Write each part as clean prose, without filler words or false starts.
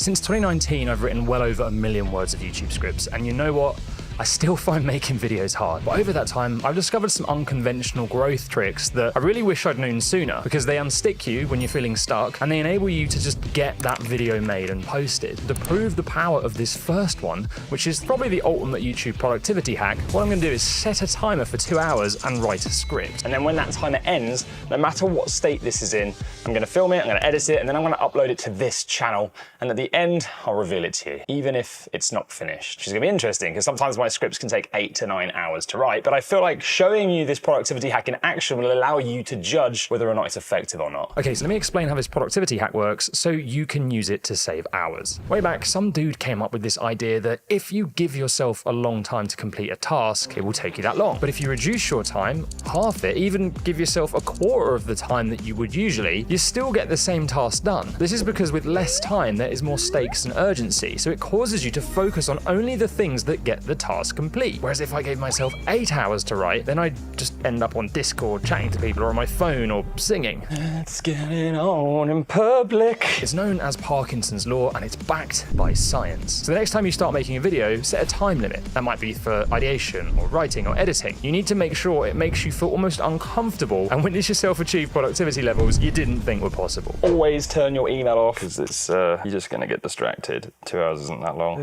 Since 2019, I've written well over 1 million words of YouTube scripts, and you know what? I still find making videos hard. But over that time, I've discovered some unconventional growth tricks that I really wish I'd known sooner, because they unstick you when you're feeling stuck, and they enable you to just get that video made and posted. To prove the power of this first one, which is probably the ultimate YouTube productivity hack, what I'm gonna do is set a timer for 2 hours and write a script. And then when that timer ends, no matter what state this is in, I'm gonna film it, I'm gonna edit it, and then I'm gonna upload it to this channel. And at the end, I'll reveal it to you, even if it's not finished. Which is gonna be interesting, because sometimes my scripts can take 8 to 9 hours to write, but I feel like showing you this productivity hack in action will allow you to judge whether or not it's effective or not. Okay, so let me explain how this productivity hack works so you can use it to save hours. Way back, some dude came up with this idea that if you give yourself a long time to complete a task, it will take you that long. But if you reduce your time, half it, even give yourself a quarter of the time that you would usually, you still get the same task done. This is because with less time, there is more stakes and urgency, so it causes you to focus on only the things that get the task complete. Whereas if I gave myself 8 hours to write, then I'd just end up on Discord chatting to people or on my phone or singing. It's getting on in public. It's known as Parkinson's law, and it's backed by science. So the next time you start making a video, set a time limit. That might be for ideation or writing or editing. You need to make sure it makes you feel almost uncomfortable and witness yourself achieve productivity levels you didn't think were possible. Always turn your email off, because it's you're just gonna get distracted. 2 hours isn't that long.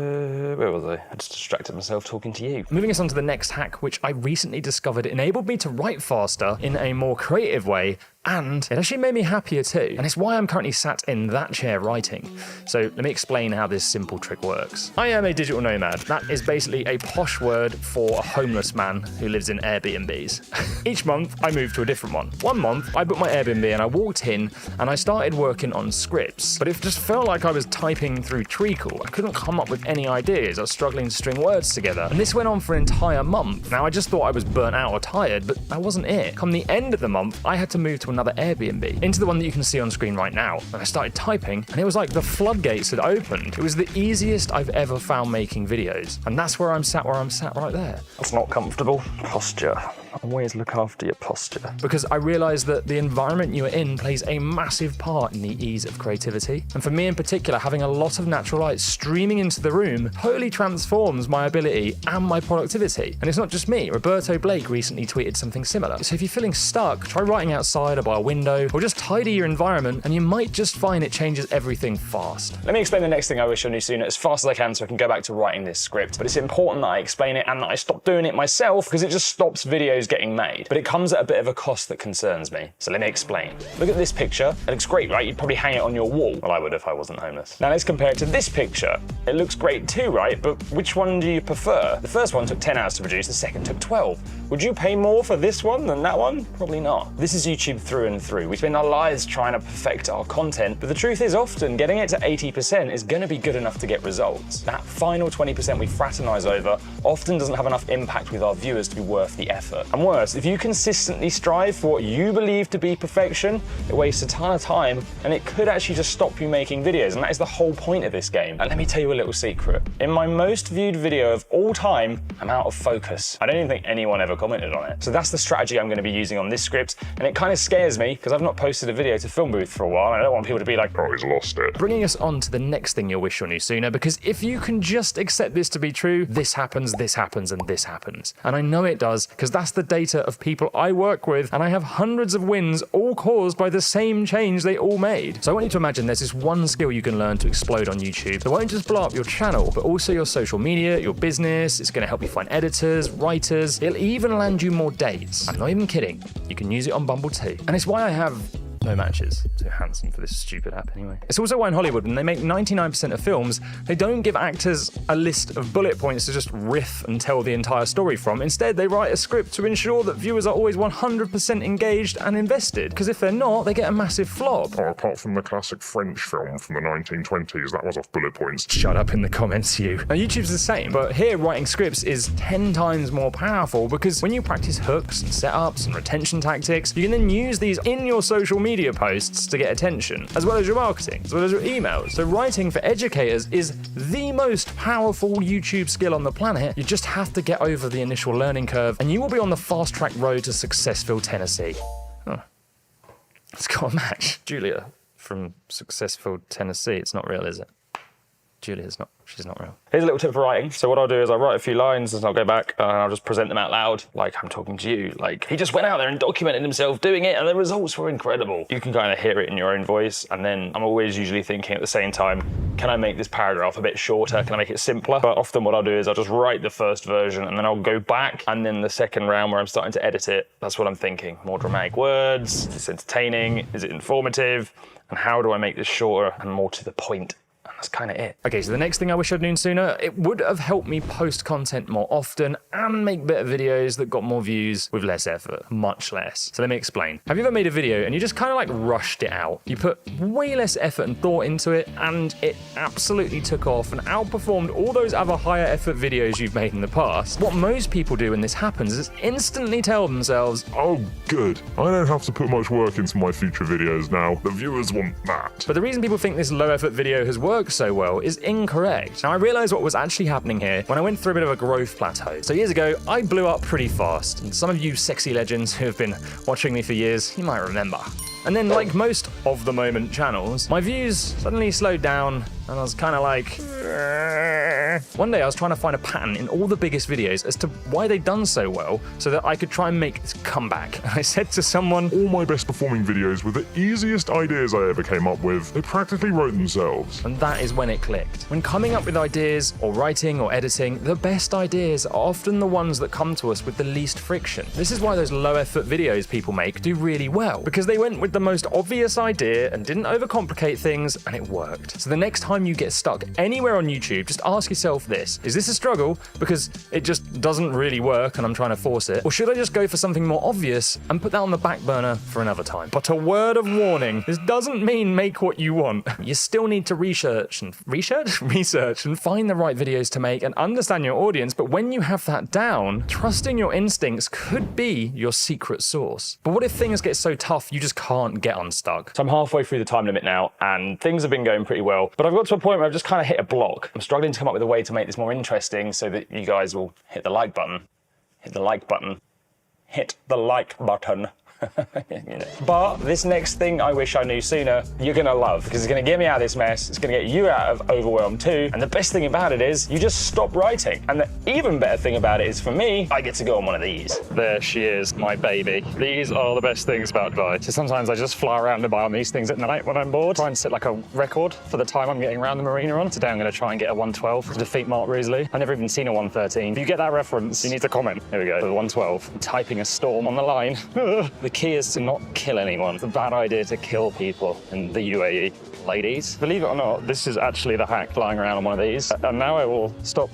Where was I? I just distracted myself talking to you. Moving us on to the next hack, which I recently discovered enabled me to write faster in a more creative way, and it actually made me happier too. And it's why I'm currently sat in that chair writing. So let me explain how this simple trick works. I am a digital nomad. That is basically a posh word for a homeless man who lives in Airbnbs. Each month, I move to a different one. One month, I booked my Airbnb and I walked in and I started working on scripts. But it just felt like I was typing through treacle. I couldn't come up with any ideas. I was struggling to string words together. And this went on for an entire month. Now, I just thought I was burnt out or tired, but that wasn't it. Come the end of the month, I had to move to another Airbnb, into the one that you can see on screen right now. And I started typing, and it was like the floodgates had opened. It was the easiest I've ever found making videos. And that's where I'm sat right there. That's not comfortable. Posture. Always look after your posture. Because I realized that the environment you are in plays a massive part in the ease of creativity. And for me in particular, having a lot of natural light streaming into the room totally transforms my ability and my productivity. And it's not just me. Roberto Blake recently tweeted something similar. So if you're feeling stuck, try writing outside or by a window, or just tidy your environment, and you might just find it changes everything fast. Let me explain the next thing I wish I knew sooner as fast as I can so I can go back to writing this script. But it's important that I explain it and that I stop doing it myself, because it just stops videos getting made. But it comes at a bit of a cost that concerns me. So let me explain. Look at this picture. It looks great, right? You'd probably hang it on your wall. Well, I would if I wasn't homeless. Now let's compare it to this picture. It looks great too, right? But which one do you prefer? The first one took 10 hours to produce, the second took 12. Would you pay more for this one than that one? Probably not. This is YouTube through and through. We spend our lives trying to perfect our content, but the truth is often getting it to 80% is gonna be good enough to get results. That final 20% we fraternize over often doesn't have enough impact with our viewers to be worth the effort. And worse, if you consistently strive for what you believe to be perfection, it wastes a ton of time and it could actually just stop you making videos, and that is the whole point of this game. And let me tell you a little secret. In my most viewed video of all time, I'm out of focus. I don't even think anyone ever commented on it. So that's the strategy I'm gonna be using on this script, and it kind of scares me because I've not posted a video to Film Booth for a while and I don't want people to be like, oh, he's lost it. Bringing us on to the next thing you'll wish you knew sooner, because if you can just accept this to be true, this happens, and this happens. And I know it does, because that's the data of people I work with, and I have hundreds of wins all caused by the same change they all made. So I want you to imagine there's this one skill you can learn to explode on YouTube that won't just blow up your channel, but also your social media, your business. It's going to help you find editors, writers. It'll even land you more dates. I'm not even kidding. You can use it on Bumble too. And it's why I have no matches. Too handsome for this stupid app anyway. It's also why in Hollywood, when they make 99% of films, they don't give actors a list of bullet points to just riff and tell the entire story from. Instead, they write a script to ensure that viewers are always 100% engaged and invested. Because if they're not, they get a massive flop. Oh, apart from the classic French film from the 1920s, that was off bullet points. Shut up in the comments, you. Now, YouTube's the same, but here writing scripts is 10 times more powerful, because when you practice hooks and setups and retention tactics, you can then use these in your social media posts to get attention, as well as your marketing, as well as your emails. So writing for educators is the most powerful YouTube skill on the planet. You just have to get over the initial learning curve, and you will be on the fast-track road to Successville, Tennessee. Oh, it's got a match. Julia from Successville, Tennessee. It's not real, is it? Julia's not, she's not real. Here's a little tip for writing. So what I'll do is I'll write a few lines and I'll go back and I'll just present them out loud like I'm talking to you. Like, he just went out there and documented himself doing it and the results were incredible. You can kind of hear it in your own voice, and then I'm always usually thinking at the same time, can I make this paragraph a bit shorter? Can I make it simpler? But often what I'll do is I'll just write the first version and then I'll go back, and then the second round where I'm starting to edit it, that's what I'm thinking. More dramatic words, is this entertaining? Is it informative? And how do I make this shorter and more to the point? That's kind of it. Okay, so the next thing I wish I'd known sooner, it would have helped me post content more often and make better videos that got more views with less effort, much less. So let me explain. Have you ever made a video and you just kind of like rushed it out? You put way less effort and thought into it and it absolutely took off and outperformed all those other higher effort videos you've made in the past. What most people do when this happens is instantly tell themselves, Oh, good. I don't have to put much work into my future videos now. The viewers want that. but the reason people think this low effort video has worked so well is incorrect. Now I realized what was actually happening here when I went through a bit of a growth plateau. So years ago, I blew up pretty fast, and some of you sexy legends who have been watching me for years, you might remember. And then, like most of the moment channels, my views suddenly slowed down and I was kind of like... One day I was trying to find a pattern in all the biggest videos as to why they'd done so well so that I could try and make this comeback. And I said to someone, All my best performing videos were the easiest ideas I ever came up with. They practically wrote themselves. and that is when it clicked. When coming up with ideas, or writing, or editing, the best ideas are often the ones that come to us with the least friction. This is why those low effort videos people make do really well, because they went with the most obvious idea and didn't overcomplicate things, and it worked. So the next time you get stuck anywhere on YouTube, just ask yourself this: is this a struggle because it just doesn't really work and I'm trying to force it? Or should I just go for something more obvious and put that on the back burner for another time? But a word of warning, this doesn't mean make what you want. You still need to research and find the right videos to make and understand your audience, but when you have that down, trusting your instincts could be your secret sauce. But what if things get so tough you just can't get unstuck? So I'm halfway through the time limit now and things have been going pretty well, but I've got to a point where I've just kind of hit a block. I'm struggling to come up with a way to make this more interesting so that you guys will hit the like button. Hit the like button. Hit the like button. You know. But this next thing I wish I knew sooner, you're gonna love, because it's gonna get me out of this mess, it's gonna get you out of overwhelm too, and the best thing about it is you just stop writing. And the even better thing about it is, for me, I get to go on one of these. There she is, my baby. These are the best things about Dubai. So sometimes I just fly around Dubai on these things at night when I'm bored. Try and set like a record for the time I'm getting around the marina on. Today I'm going to try and get a 112 to defeat Mark Risley. I've never even seen a 113. If you get that reference, you need to comment. Here we go, the 112. I'm typing a storm on the line. The key is to not kill anyone. It's a bad idea to kill people in the UAE. Ladies, believe it or not, this is actually the hack, flying around on one of these. And now I will stop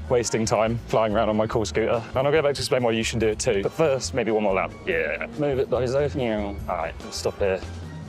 wasting time flying around on my cool scooter. And I'll go back to explain why you should do it too. But first, maybe one more lap. Yeah. Move it, bozo. All right, we'll stop here.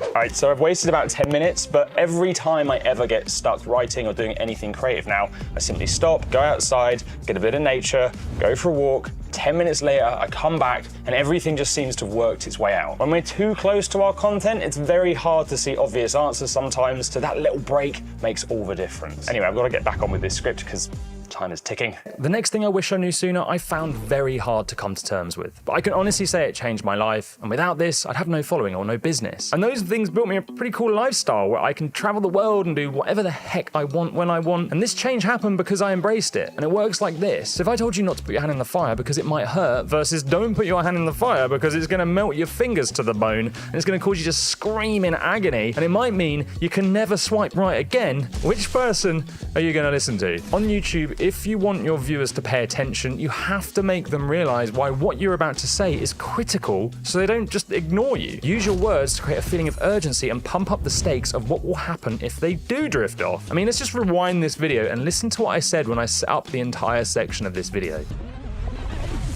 All right, so I've wasted about 10 minutes, but every time I ever get stuck writing or doing anything creative now, I simply stop, go outside, get a bit of nature, go for a walk. 10 minutes later, I come back and everything just seems to have worked its way out. When we're too close to our content, it's very hard to see obvious answers sometimes, so that little break makes all the difference. Anyway, I've got to get back on with this script because time is ticking. The next thing I wish I knew sooner, I found very hard to come to terms with. But I can honestly say it changed my life, and without this, I'd have no following or no business. And those things built me a pretty cool lifestyle where I can travel the world and do whatever the heck I want when I want. And this change happened because I embraced it. And it works like this. So if I told you not to put your hand in the fire because it might hurt, versus don't put your hand in the fire because it's gonna melt your fingers to the bone, and it's gonna cause you to scream in agony, and it might mean you can never swipe right again, which person are you gonna listen to? On YouTube, if you want your viewers to pay attention, you have to make them realize why what you're about to say is critical so they don't just ignore you. Use your words to create a feeling of urgency and pump up the stakes of what will happen if they do drift off. I mean, let's just rewind this video and listen to what I said when I set up the entire section of this video.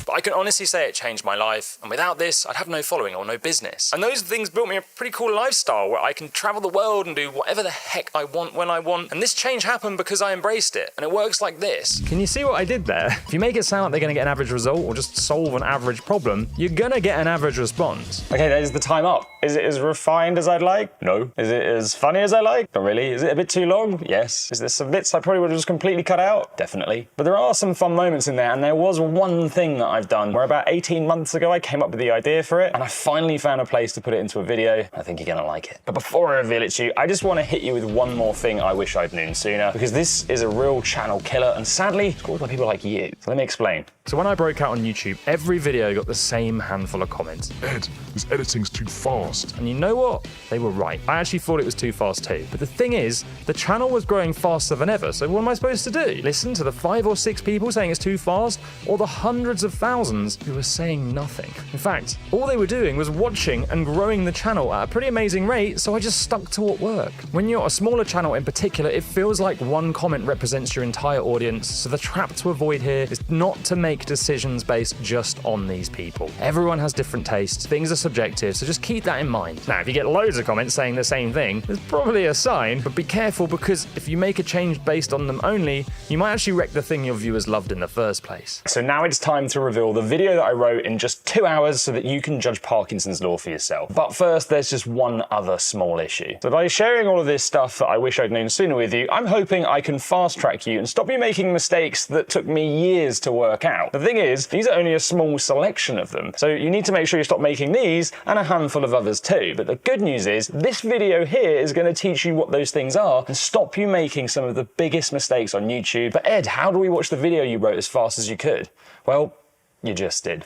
But I can honestly say it changed my life, and without this, I'd have no following or no business. And those things built me a pretty cool lifestyle where I can travel the world and do whatever the heck I want when I want. And this change happened because I embraced it, and it works like this. Can you see what I did there? If you make it sound like they're gonna get an average result or just solve an average problem, you're gonna get an average response. Okay, there's the time up. Is it as refined as I'd like? No. Is it as funny as I like? Not really. Is it a bit too long? Yes. Is there some bits I probably would have just completely cut out? Definitely. But there are some fun moments in there, and there was one thing that I've done where about 18 months ago I came up with the idea for it, and I finally found a place to put it into a video. I think you're gonna like it. But before I reveal it to you, I just want to hit you with one more thing I wish I'd known sooner, because this is a real channel killer, and sadly, it's caused by people like you. So let me explain. So when I broke out on YouTube, every video got the same handful of comments. Ed, this editing's too fast. And you know what? They were right. I actually thought it was too fast too. But the thing is, the channel was growing faster than ever, so what am I supposed to do? Listen to the 5 or 6 people saying it's too fast, or the hundreds of thousands who were saying nothing? In fact, all they were doing was watching and growing the channel at a pretty amazing rate, so I just stuck to what worked. When you're a smaller channel in particular, it feels like one comment represents your entire audience, so the trap to avoid here is not to make decisions based just on these people. Everyone has different tastes, things are subjective, so just keep that in mind. Now, if you get loads of comments saying the same thing, it's probably a sign, but be careful, because if you make a change based on them only, you might actually wreck the thing your viewers loved in the first place. So now it's time to reveal the video that I wrote in just 2 hours so that you can judge Parkinson's law for yourself. But first, there's just one other small issue. So by sharing all of this stuff that I wish I'd known sooner with you, I'm hoping I can fast track you and stop you making mistakes that took me years to work out. The thing is, these are only a small selection of them, so you need to make sure you stop making these and a handful of others too. But the good news is, this video here is going to teach you what those things are and stop you making some of the biggest mistakes on YouTube. But Ed, how do we watch the video you wrote as fast as you could? Well, you just did.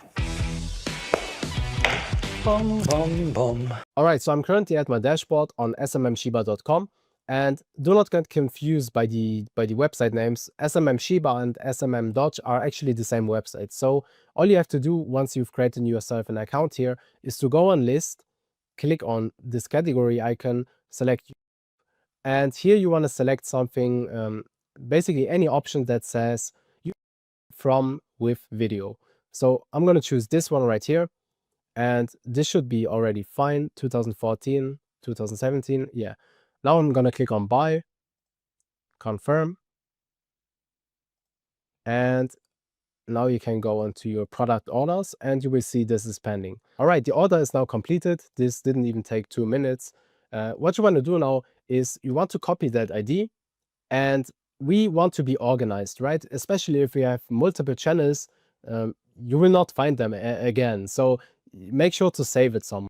Bum, bum, bum. All right, so I'm currently at my dashboard on smmshiba.com, and do not get confused by the website names. SMM Shiba and SMM Dodge are actually the same website. So all you have to do once you've created yourself an account here is to go on list, click on this category icon, select, and here you want to select something, basically any option that says from with video. So I'm going to choose this one right here. And this should be already fine, 2014, 2017, yeah. Now I'm gonna click on buy, confirm, and now you can go onto your product orders and you will see this is pending. All right, the order is now completed. This didn't even take 2 minutes. What you want to do now is you want to copy that ID, and we want to be organized, right? Especially if we have multiple channels, you will not find them again. So make sure to save it somewhere.